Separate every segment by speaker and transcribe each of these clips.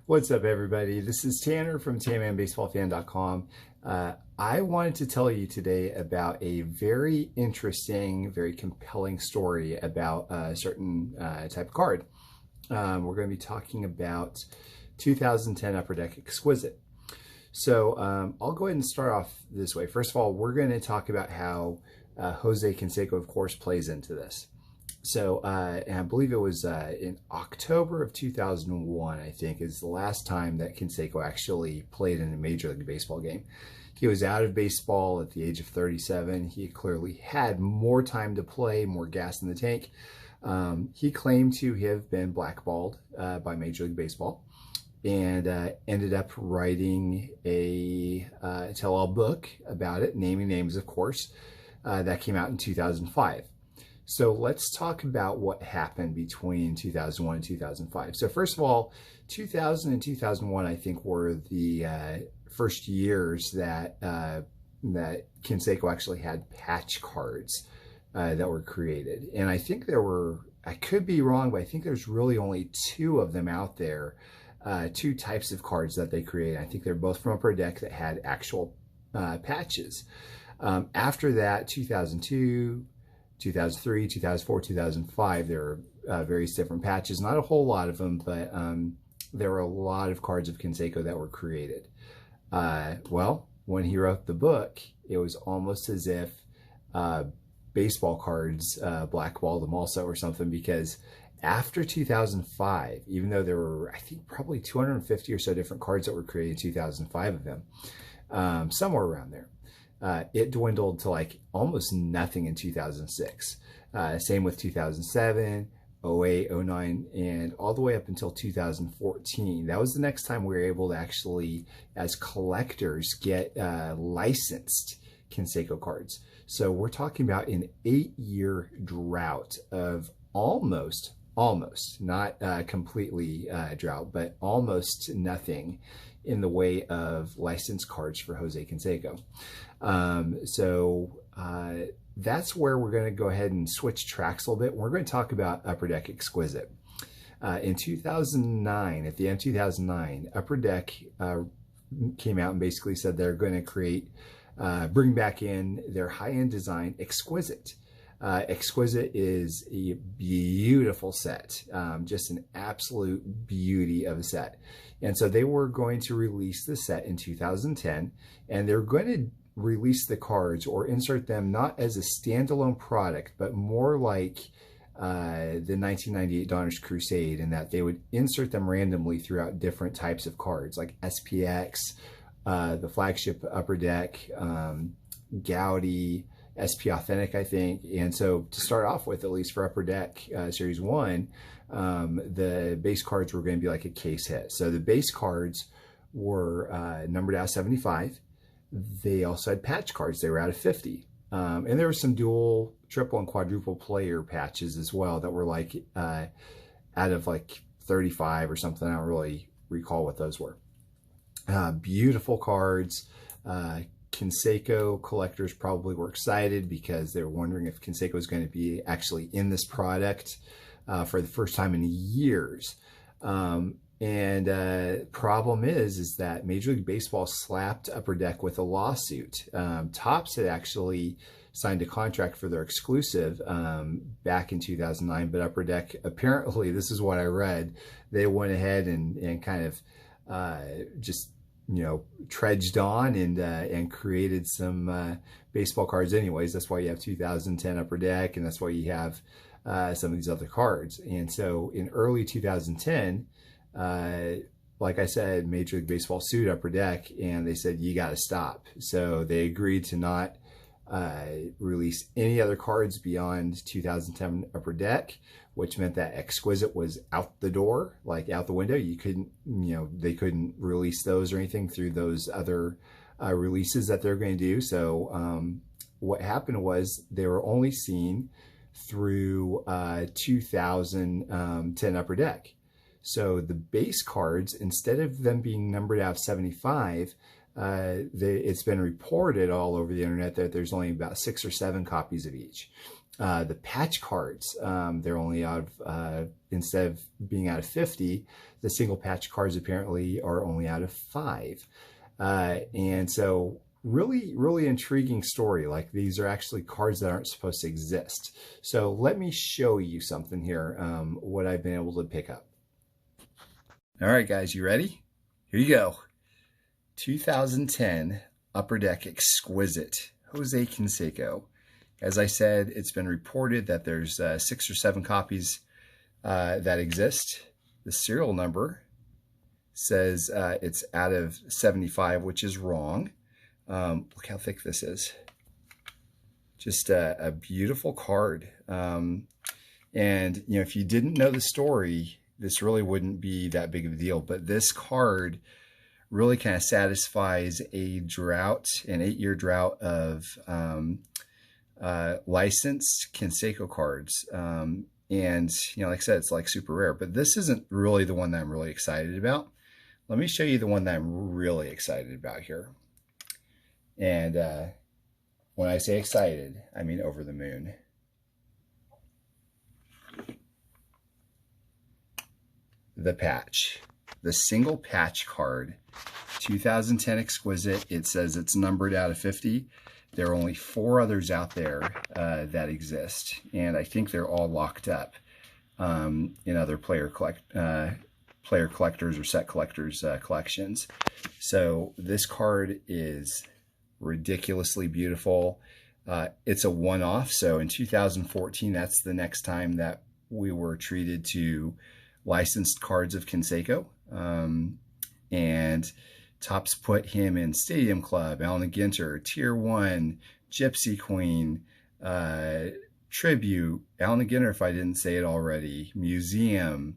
Speaker 1: What's up, everybody? This is Tanner from TanmanBaseballFan.com. I wanted to tell you today about a very interesting, very compelling story about a certain type of card. We're going to be talking about 2010 Upper Deck Exquisite. So I'll go ahead and start off this way. First of all, we're going to talk about how Jose Canseco, of course, plays into this. So, and I believe it was in October of 2001, I think, is the last time that Canseco actually played in a Major League Baseball game. He was out of baseball at the age of 37. He clearly had more time to play, more gas in the tank. He claimed to have been blackballed by Major League Baseball and ended up writing a tell-all book about it, naming names, of course, that came out in 2005. So let's talk about what happened between 2001 and 2005. So first of all, 2000 and 2001, I think, were the first years that that Canseco actually had patch cards that were created. And I think there were, I could be wrong, but I think there's really only two of them out there, two types of cards that they created. I think they're both from Upper Deck that had actual patches. After that, 2002, 2003, 2004, 2005, there were various different patches. Not a whole lot of them, but there were a lot of cards of Canseco that were created. Well, when he wrote the book, it was almost as if baseball cards blackballed him also or something, because after 2005, even though there were, I think, probably 250 or so different cards that were created in 2005 of them, somewhere around there. It dwindled to like almost nothing in 2006. Same with 2007, 08, 09, and all the way up until 2014. That was the next time we were able to actually, as collectors, get licensed Canseco cards. So we're talking about an 8-year drought of almost, not completely drought, but almost nothing in the way of licensed cards for Jose Canseco. That's where we're going to go ahead and switch tracks a little bit. We're going to talk about Upper Deck Exquisite. In 2009, at the end of 2009, Upper Deck came out and basically said they're going to create, bring back in their high-end design, Exquisite. Exquisite is a beautiful set, just an absolute beauty of a set. And so they were going to release the set in 2010, and they're going to release the cards or insert them not as a standalone product, but more like the 1998 Donruss Crusade, in that they would insert them randomly throughout different types of cards, like SPX, the flagship Upper Deck, Gaudy, SP Authentic, I think. And so to start off with, at least for Upper Deck Series 1, the base cards were going to be like a case hit. So the base cards were numbered out of 75. They also had patch cards. They were out of 50. And there were some dual, triple, and quadruple player patches as well that were like out of like 35 or something. I don't really recall what those were. Beautiful cards. Canseco collectors probably were excited because they were wondering if Canseco was going to be actually in this product for the first time in years. Problem is that Major League Baseball slapped Upper Deck with a lawsuit. Topps had actually signed a contract for their exclusive back in 2009, but Upper Deck, apparently, this is what I read, they went ahead and kind of just, you know, trudged on and created some baseball cards anyways. That's why you have 2010 Upper Deck, and that's why you have some of these other cards. And so in early 2010, like I said, Major League Baseball sued Upper Deck, and they said, you got to stop. So they agreed to not release any other cards beyond 2010 Upper Deck, which meant that Exquisite was out the door, like out the window. You couldn't, you know, they couldn't release those or anything through those other releases that they're going to do. So what happened was they were only seen through 2010 Upper Deck. So the base cards, instead of them being numbered out of 75, it's been reported all over the internet that there's only about 6 or 7 copies of each. The patch cards, they're only out of, instead of being out of 50, the single patch cards apparently are only out of 5. And so really, really intriguing story. Like, these are actually cards that aren't supposed to exist. So let me show you something here, what I've been able to pick up. All right, guys, you ready? Here you go. 2010 Upper Deck Exquisite, Jose Canseco. As I said, it's been reported that there's 6 or 7 copies that exist. The serial number says it's out of 75, which is wrong. Look how thick this is. Just a beautiful card. And, you know, if you didn't know the story, this really wouldn't be that big of a deal. But this card really kind of satisfies a drought, an 8-year drought of licensed Canseco cards. And, you know, like I said, it's like super rare. But this isn't really the one that I'm really excited about. Let me show you the one that I'm really excited about here. And when I say excited, I mean over the moon. The patch. The single patch card. 2010 Exquisite. It says it's numbered out of 50. There are only 4 others out there that exist. And I think they're all locked up in other player collectors or set collectors collections. So this card is ridiculously beautiful. It's a one-off. So in 2014, that's the next time that we were treated to licensed cards of Canseco. And Topps put him in Stadium Club, Allen Ginter, Tier 1, Gypsy Queen, Tribute, Allen Ginter, if I didn't say it already, Museum,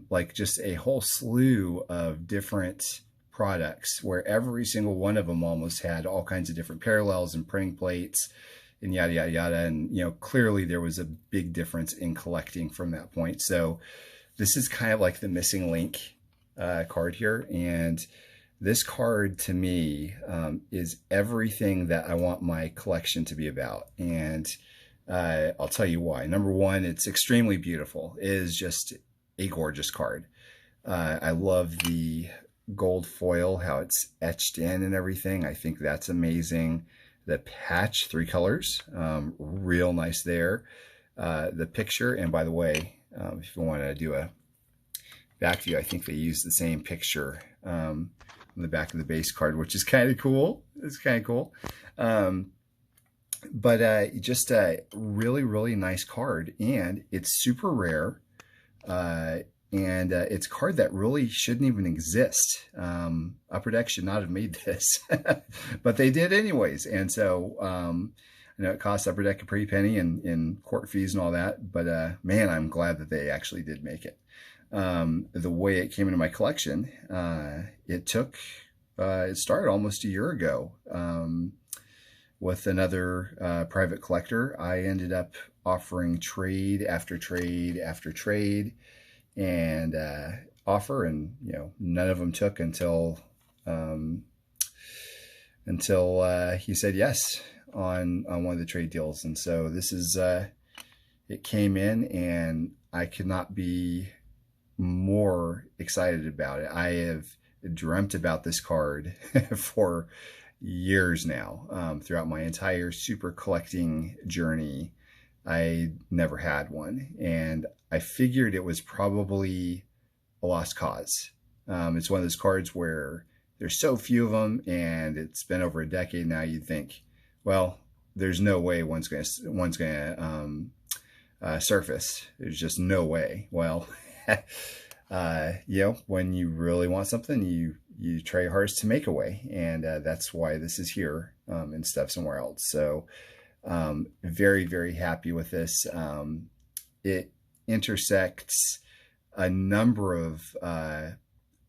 Speaker 1: like just a whole slew of different products where every single one of them almost had all kinds of different parallels and printing plates and yada, yada, yada. And, you know, clearly there was a big difference in collecting from that point. So this is kind of like the missing link card here. And this card to me is everything that I want my collection to be about. And I'll tell you why. Number one, it's extremely beautiful. It is just a gorgeous card. I love the gold foil, how it's etched in and everything. I think that's amazing. The patch, 3 colors, real nice there. The picture, and by the way, if you want to do a back view, I think they use the same picture on the back of the base card, which is kind of cool. It's kind of cool. But just a really, really nice card, and it's super rare. And it's a card that really shouldn't even exist. Upper Deck should not have made this, but they did anyways. And so, you know, it cost Upper Deck a pretty penny in court fees and all that. But man, I'm glad that they actually did make it. The way it came into my collection, it started almost a year ago with another private collector. I ended up offering trade after trade after trade. And offer, and you know, none of them took until he said yes on one of the trade deals. And so this is it came in, and I could not be more excited about it. I have dreamt about this card for years now. Throughout my entire super collecting journey, I never had one, and I figured it was probably a lost cause. It's one of those cards where there's so few of them, and it's been over a decade now. You'd think, well, there's no way one's gonna surface. There's just no way. Well, you know, when you really want something, you try your hardest to make a way, and that's why this is here and stuff somewhere else. So very, very happy with this. It intersects a number of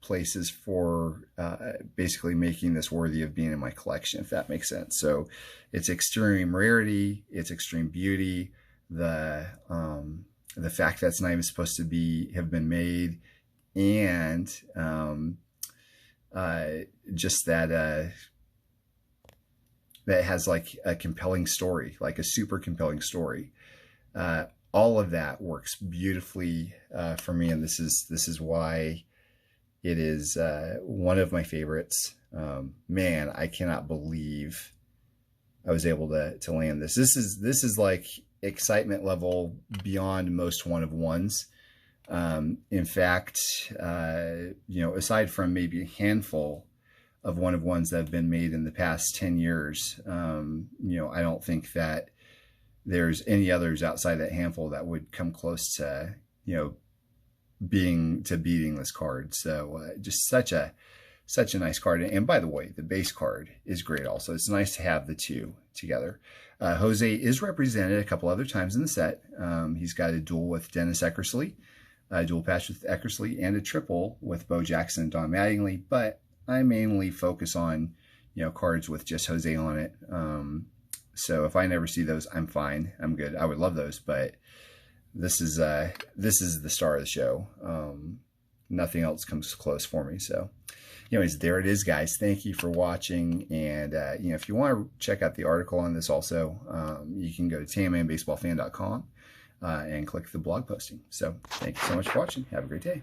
Speaker 1: places for basically making this worthy of being in my collection, if that makes sense. So it's extreme rarity, it's extreme beauty, the fact that it's not even supposed to have been made, and just that that has like a compelling story, like a super compelling story. All of that works beautifully for me, and this is why it is one of my favorites. Man, I cannot believe I was able to land this. This is like excitement level beyond most one of ones. In fact, aside from maybe a handful of one of ones that have been made in the past 10 years, I don't think that there's any others outside that handful that would come close to, beating this card. So just such a nice card. And by the way, the base card is great also. It's nice to have the two together. Jose is represented a couple other times in the set. He's got a duel with Dennis Eckersley, a dual patch with Eckersley, and a triple with Bo Jackson and Don Mattingly. But I mainly focus on, cards with just Jose on it. So if I never see those, I'm fine. I'm good. I would love those, but this is the star of the show. Nothing else comes close for me. So anyways, there it is, guys. Thank you for watching. And, if you want to check out the article on this also, you can go to tmambaseballfan.com and click the blog posting. So thank you so much for watching. Have a great day.